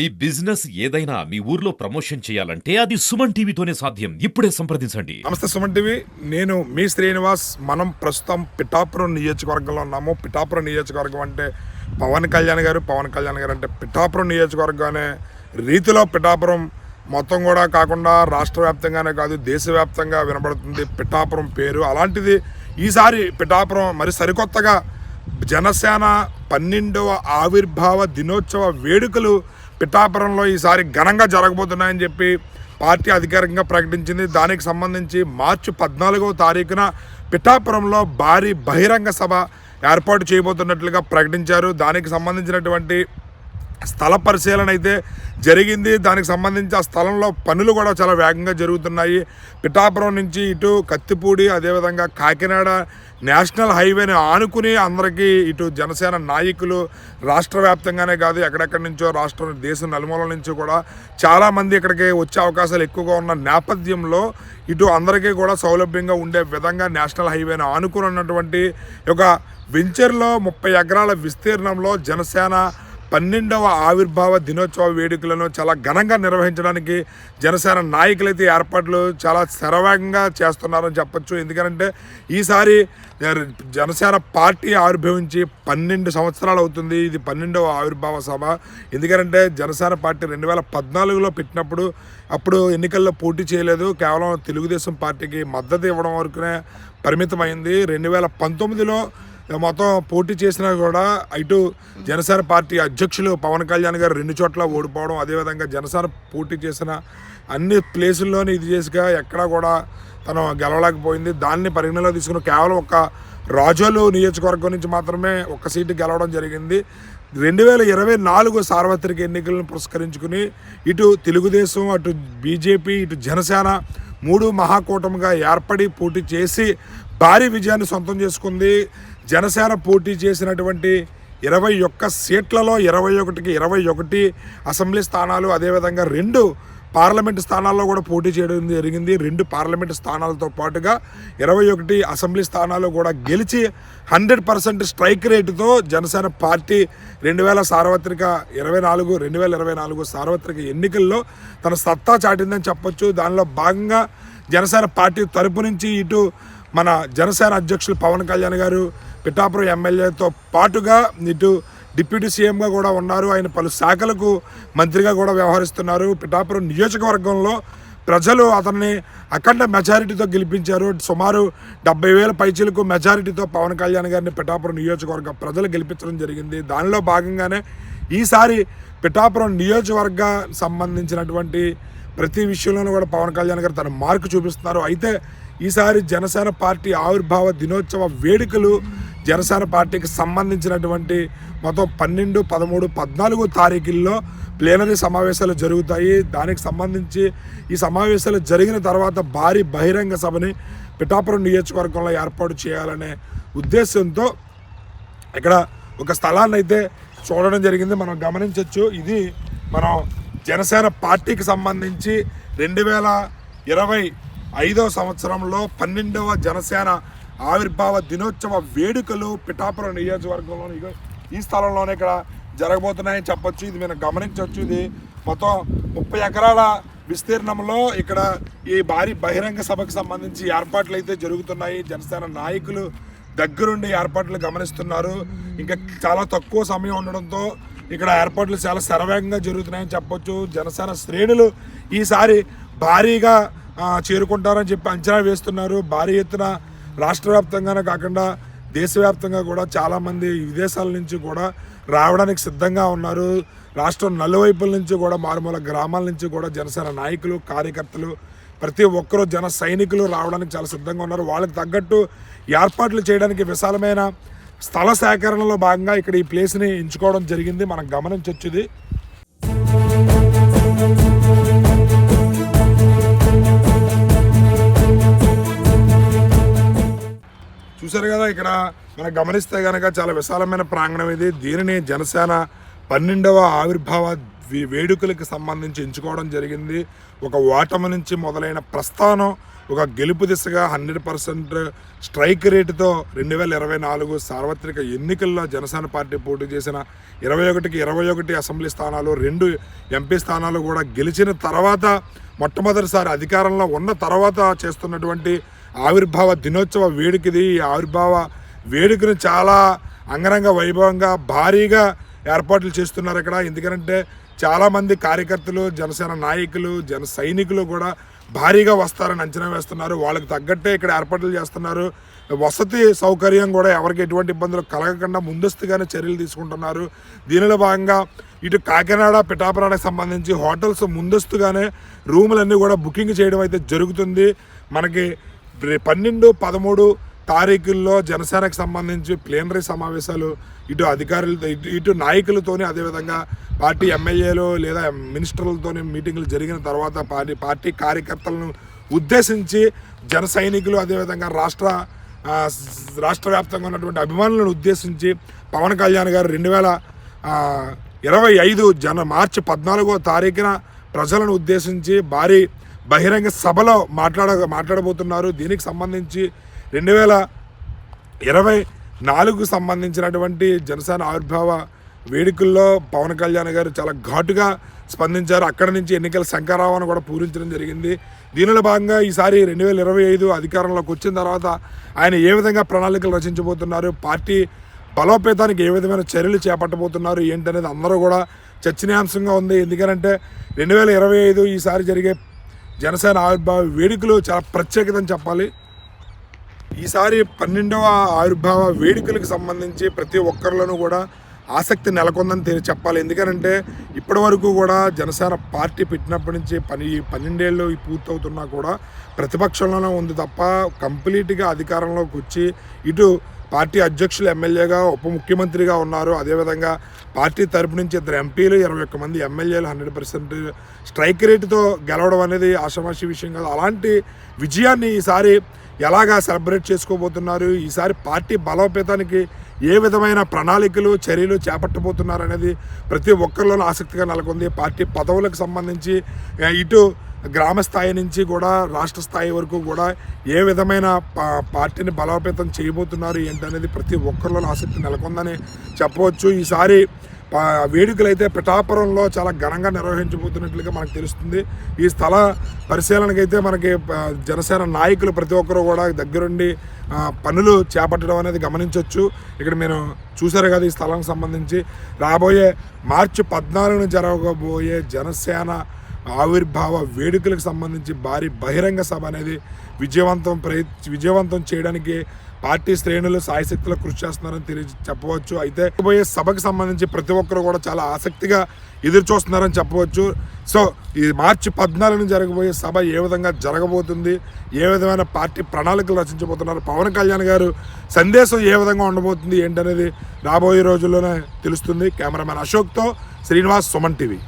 ఈ బిజినెస్ ఏదైనా మీ ఊర్లో ప్రమోషన్ చేయాలంటే అది సుమన్ టీవీతోనే సాధ్యం. ఇప్పుడే సంప్రదించండి. నమస్తే సుమన్ టీవీ, నేను మీ శ్రీనివాస్. మనం ప్రస్తుతం పిఠాపురం నియోజకవర్గంలో ఉన్నాము. పిఠాపురం నియోజకవర్గం అంటే పవన్ కళ్యాణ్ గారు అంటే పిఠాపురం నియోజకవర్గం అనే రీతిలో పిఠాపురం మొత్తం కూడా కాకుండా రాష్ట్ర వ్యాప్తంగానే కాదు, దేశవ్యాప్తంగా వినబడుతుంది పిఠాపురం పేరు. అలాంటిది ఈసారి పిఠాపురం మరి సరికొత్తగా జనసేన 12వ ఆవిర్భావ దినోత్సవ వేడుకలు పిఠాపురంలో ఈసారి ఘనంగా జరగబోతున్నాయని చెప్పి పార్టీ అధికారికంగా ప్రకటించింది. దానికి సంబంధించి మార్చి 14వ తారీఖున పిఠాపురంలో భారీ బహిరంగ సభ ఏర్పాటు చేయబోతున్నట్లుగా ప్రకటించారు. దానికి సంబంధించినటువంటి స్థల పరిశీలన అయితే జరిగింది. దానికి సంబంధించి ఆ స్థలంలో పనులు కూడా చాలా వేగంగా జరుగుతున్నాయి. పిఠాపురం నుంచి ఇటు కత్తిపూడి, అదేవిధంగా కాకినాడ నేషనల్ హైవేని ఆనుకుని అందరికీ ఇటు జనసేన నాయకులు రాష్ట్ర వ్యాప్తంగానే కాదు, ఎక్కడెక్కడి నుంచో దేశం నలుమూలల నుంచి కూడా చాలామంది ఇక్కడికి వచ్చే అవకాశాలు ఎక్కువగా ఉన్న నేపథ్యంలో ఇటు అందరికీ కూడా సౌలభ్యంగా ఉండే విధంగా నేషనల్ హైవేని ఆనుకుని ఉన్నటువంటి ఒక వెంచర్లో 30 ఎకరాల విస్తీర్ణంలో జనసేన 12వ ఆవిర్భావ దినోత్సవ వేడుకలను చాలా ఘనంగా నిర్వహించడానికి జనసేన నాయకులైతే ఏర్పాట్లు చాలా శరవేగంగా చేస్తున్నారని చెప్పచ్చు. ఎందుకంటే ఈసారి జనసేన పార్టీ ఆవిర్భవించి 12 సంవత్సరాలు అవుతుంది. ఇది 12వ ఆవిర్భావ సభ. ఎందుకంటే జనసేన పార్టీ 2014లో పెట్టినప్పుడు అప్పుడు ఎన్నికల్లో పోటీ చేయలేదు, కేవలం తెలుగుదేశం పార్టీకి మద్దతు ఇవ్వడం వరకునే పరిమితమైంది. 2019లో మొత్తం పోటీ చేసినా కూడా ఇటు జనసేన పార్టీ అధ్యక్షులు పవన్ కళ్యాణ్ గారు 2 చోట్ల ఓడిపోవడం, అదేవిధంగా జనసేన పోటీ చేసిన అన్ని ప్లేసుల్లోనే ఇది చేసిగా ఎక్కడా కూడా తను గెలవలేకపోయింది. దాన్ని పరిగణలో తీసుకుని కేవలం ఒక రాజోలు నియోజకవర్గం నుంచి మాత్రమే ఒక సీటు గెలవడం జరిగింది. 2024 సార్వత్రిక ఎన్నికలను పురస్కరించుకుని ఇటు తెలుగుదేశం, అటు బీజేపీ, ఇటు జనసేన 3 మహాకూటమిగా ఏర్పడి పోటీ చేసి భారీ విజయాన్ని సొంతం చేసుకుంది. జనసేన పోటీ చేసినటువంటి 21 సీట్లలో 21కి 21 అసెంబ్లీ స్థానాలు, అదేవిధంగా 2 పార్లమెంటు స్థానాల్లో కూడా పోటీ చేయడం జరిగింది. 2 పార్లమెంటు స్థానాలతో పాటుగా 21 అసెంబ్లీ స్థానాలు కూడా గెలిచి 100% స్ట్రైక్ రేటుతో జనసేన పార్టీ 2024 సార్వత్రిక ఎన్నికల్లో తన సత్తా చాటిందని చెప్పొచ్చు. దానిలో భాగంగా జనసేన పార్టీ తరపు నుంచి ఇటు మన జనసేన అధ్యక్షులు పవన్ కళ్యాణ్ గారు పిఠాపురం ఎమ్మెల్యేతో పాటుగా ఇటు డిప్యూటీ సీఎంగా కూడా ఉన్నారు. ఆయన పలు శాఖలకు మంత్రిగా కూడా వ్యవహరిస్తున్నారు. పిఠాపురం నియోజకవర్గంలో ప్రజలు అతన్ని అఖండ మెజారిటీతో గెలిపించారు. సుమారు 70,000 పైచీలకు మెజారిటీతో పవన్ కళ్యాణ్ గారిని పిఠాపురం నియోజకవర్గ ప్రజలు గెలిపించడం జరిగింది. దానిలో భాగంగానే ఈసారి పిఠాపురం నియోజకవర్గ సంబంధించినటువంటి ప్రతి విషయంలోనూ కూడా పవన్ కళ్యాణ్ గారు తన మార్కు చూపిస్తున్నారు. అయితే ఈసారి జనసేన పార్టీ ఆవిర్భావ దినోత్సవ వేడుకలు జనసేన పార్టీకి సంబంధించినటువంటి మొత్తం 12, 13, 14 తారీఖుల్లో ప్లేనరీ సమావేశాలు జరుగుతాయి. దానికి సంబంధించి ఈ సమావేశాలు జరిగిన తర్వాత భారీ బహిరంగ సభని పిఠాపురం నియోజకవర్గంలో ఏర్పాటు చేయాలనే ఉద్దేశంతో ఇక్కడ ఒక స్థలాన్ని అయితే చూడడం జరిగింది. మనం గమనించవచ్చు. ఇది మనం జనసేన పార్టీకి సంబంధించి 2025వ సంవత్సరంలో 12వ జనసేన ఆవిర్భావ దినోత్సవ వేడుకలు పిఠాపురం నియోజకవర్గంలో ఈ స్థలంలోనే ఇక్కడ జరగబోతున్నాయని చెప్పొచ్చు. ఇది మనం గమనించవచ్చు. ఇది మొత్తం 30 ఎకరాల విస్తీర్ణంలో ఇక్కడ ఈ భారీ బహిరంగ సభకు సంబంధించి ఏర్పాట్లు అయితే జరుగుతున్నాయి. జనసేన నాయకులు దగ్గరుండి ఏర్పాట్లు గమనిస్తున్నారు. ఇంకా చాలా తక్కువ సమయం ఉండడంతో ఇక్కడ ఏర్పాట్లు చాలా శరవేగంగా జరుగుతున్నాయని చెప్పొచ్చు. జనసేన శ్రేణులు ఈసారి భారీగా చేరుకుంటారని చెప్పి అంచనా వేస్తున్నారు. భారీ ఎత్తున రాష్ట్ర వ్యాప్తంగానే కాకుండా దేశవ్యాప్తంగా కూడా చాలామంది విదేశాల నుంచి కూడా రావడానికి సిద్ధంగా ఉన్నారు. రాష్ట్రం నలువైపుల నుంచి కూడా మారుమూల గ్రామాల నుంచి కూడా జనసేన నాయకులు, కార్యకర్తలు ప్రతి ఒక్కరూ జన సైనికులు రావడానికి చాలా సిద్ధంగా ఉన్నారు. వాళ్ళకి తగ్గట్టు ఏర్పాట్లు చేయడానికి విశాలమైన స్థల సేకరణలో భాగంగా ఇక్కడ ఈ ప్లేస్ని ఎంచుకోవడం జరిగింది. మనం గమనించవచ్చు. చూసారు కదా, ఇక్కడ మనం గమనిస్తే కనుక చాలా విశాలమైన ప్రాంగణం ఇది. దీనిని జనసేన 12వ ఆవిర్భావ వేడుకలకు సంబంధించి ఎంచుకోవడం జరిగింది. ఒక ఓటమి నుంచి మొదలైన ప్రస్థానం ఒక గెలుపు దిశగా 100% స్ట్రైక్ రేటుతో 2024 సార్వత్రిక ఎన్నికల్లో జనసేన పార్టీ పోటీ చేసిన 21కి 21 అసెంబ్లీ స్థానాలు, 2 ఎంపీ స్థానాలు కూడా గెలిచిన తర్వాత మొట్టమొదటిసారి అధికారంలో ఉన్న తర్వాత చేస్తున్నటువంటి ఆవిర్భావ దినోత్సవ వేడుకది. ఈ ఆవిర్భావ వేడుకను చాలా అంగరంగ వైభవంగా భారీగా ఏర్పాట్లు చేస్తున్నారు ఇక్కడ. ఎందుకంటే చాలామంది కార్యకర్తలు, జనసేన నాయకులు, జన సైనికులు కూడా భారీగా వస్తారని అంచనా వేస్తున్నారు. వాళ్ళకి తగ్గట్టే ఇక్కడ ఏర్పాట్లు చేస్తున్నారు. వసతి సౌకర్యం కూడా ఎవరికి ఎటువంటి ఇబ్బందులు కలగకుండా ముందస్తుగానే చర్యలు తీసుకుంటున్నారు. దీనిలో భాగంగా ఇటు కాకినాడ, పిఠాపురానికి సంబంధించి హోటల్స్ ముందస్తుగానే రూములన్నీ కూడా బుకింగ్ చేయడం అయితే జరుగుతుంది. మనకి 12, 13 తారీఖుల్లో జనసేనకు సంబంధించి ప్లేనరీ సమావేశాలు ఇటు అధికారులతో ఇటు నాయకులతోని, అదేవిధంగా పార్టీ ఎమ్మెల్యేలు లేదా మినిస్టర్లతోని మీటింగులు జరిగిన తర్వాత పార్టీ కార్యకర్తలను ఉద్దేశించి జన సైనికులు, అదేవిధంగా రాష్ట్ర వ్యాప్తంగా ఉన్నటువంటి అభిమానులను ఉద్దేశించి పవన్ కళ్యాణ్ గారు 2025 మార్చి 14వ తారీఖున ప్రజలను ఉద్దేశించి భారీ బహిరంగ సభలో మాట్లాడబోతున్నారు. దీనికి సంబంధించి 2024కు సంబంధించినటువంటి జనసేన ఆవిర్భావ వేడుకల్లో పవన్ కళ్యాణ్ గారు చాలా ఘాటుగా స్పందించారు. అక్కడి నుంచి ఎన్నికల శంఖారావాన్ని కూడా పూరించడం జరిగింది. దీనిలో భాగంగా ఈసారి 2025 అధికారంలోకి వచ్చిన తర్వాత ఆయన ఏ విధంగా ప్రణాళికలు రచించబోతున్నారు, పార్టీ బలోపేతానికి ఏ విధమైన చర్యలు చేపట్టబోతున్నారు ఏంటనేది అందరూ కూడా చర్చనీయాంశంగా ఉంది. ఎందుకంటే 2025 ఈసారి జరిగే జనసేన ఆవిర్భావ వేడుకలు చాలా ప్రత్యేకత అని చెప్పాలి. ఈసారి 12వ ఆవిర్భావ వేడుకలకు సంబంధించి ప్రతి ఒక్కరిలోనూ కూడా ఆసక్తి నెలకొందని చెప్పాలి. ఎందుకంటే ఇప్పటి వరకు కూడా జనసేన పార్టీ పెట్టినప్పటి నుంచి 12 ఏళ్ళు పూర్తవుతున్నా కూడా ప్రతిపక్షంలోనే ఉంది తప్ప కంప్లీట్గా అధికారంలోకి వచ్చి ఇటు పార్టీ అధ్యక్షులు ఎమ్మెల్యేగా, ఉప ముఖ్యమంత్రిగా ఉన్నారు. అదేవిధంగా పార్టీ తరపు నుంచి 2 ఎంపీలు, 21 మంది ఎమ్మెల్యేలు 100% స్ట్రైక్ రేటుతో గెలవడం అనేది ఆషామాషి విషయం కాదు. అలాంటి విజయాన్ని ఈసారి ఎలాగా సెలబ్రేట్ చేసుకోబోతున్నారు, ఈసారి పార్టీ బలోపేతానికి ఏ విధమైన ప్రణాళికలు, చర్యలు చేపట్టబోతున్నారు అనేది ప్రతి ఒక్కరిలోనూ ఆసక్తిగా నెలకొంది. పార్టీ పదవులకు సంబంధించి ఇటు గ్రామ స్థాయి నుంచి కూడా రాష్ట్ర స్థాయి వరకు కూడా ఏ విధమైన పార్టీని బలోపేతం చేయబోతున్నారు ఏంటనేది ప్రతి ఒక్కరిలోనూ ఆసక్తి నెలకొందని చెప్పవచ్చు. ఈసారి వేడుకలు అయితే పిఠాపురంలో చాలా ఘనంగా నిర్వహించబోతున్నట్లుగా మనకు తెలుస్తుంది. ఈ స్థల పరిశీలనకైతే మనకి జనసేన నాయకులు ప్రతి ఒక్కరు కూడా దగ్గరుండి పనులు చేపట్టడం అనేది గమనించవచ్చు. ఇక్కడ మీరు చూసారు కదా, ఈ స్థలానికి సంబంధించి రాబోయే మార్చి 14న జరగబోయే జనసేన ఆవిర్భావ వేడుకలకు సంబంధించి భారీ బహిరంగ సభ అనేది విజయవంతం చేయడానికి పార్టీ శ్రేణులు సాయశక్తులు కృషి చేస్తున్నారని చెప్పవచ్చు. అయితే పోయే సభకు సంబంధించి ప్రతి ఒక్కరు కూడా చాలా ఆసక్తిగా ఎదురు చూస్తున్నారని చెప్పవచ్చు. సో ఈ మార్చి 14న జరగబోయే సభ ఏ విధంగా జరగబోతుంది, ఏ విధమైన పార్టీ ప్రణాళికలు రచించబోతున్నారు, పవన్ కళ్యాణ్ గారు సందేశం ఏ విధంగా ఉండబోతుంది ఏంటనేది రాబోయే రోజుల్లోనే తెలుస్తుంది. కెమెరామెన్ అశోక్తో శ్రీనివాస్, సుమన్ టీవీ.